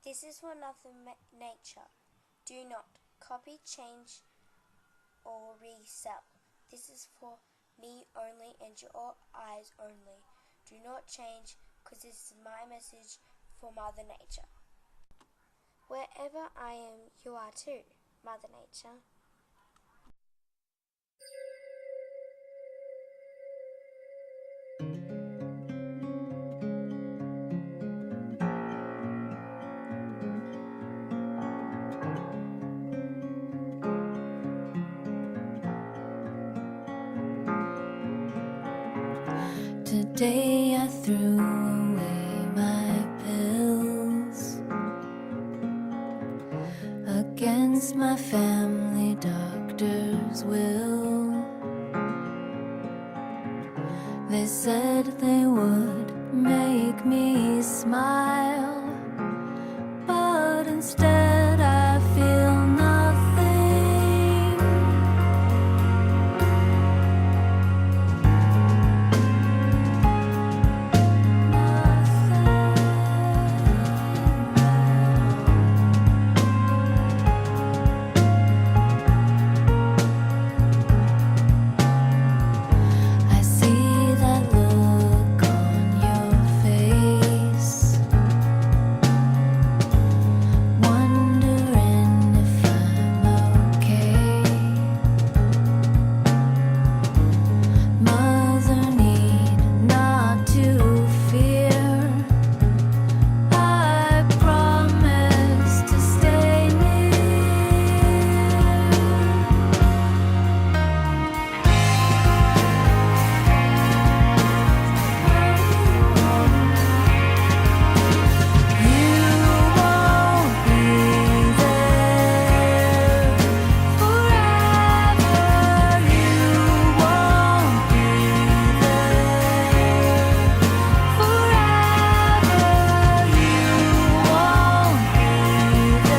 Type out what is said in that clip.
This is for nature. Do not copy, change, or resell. This is for me only and your eyes only. Do not change, because this is my message for Mother Nature. Wherever I am, you are too, Mother Nature. Today I threw away my pills against my family doctor's will. They said they would make me smile,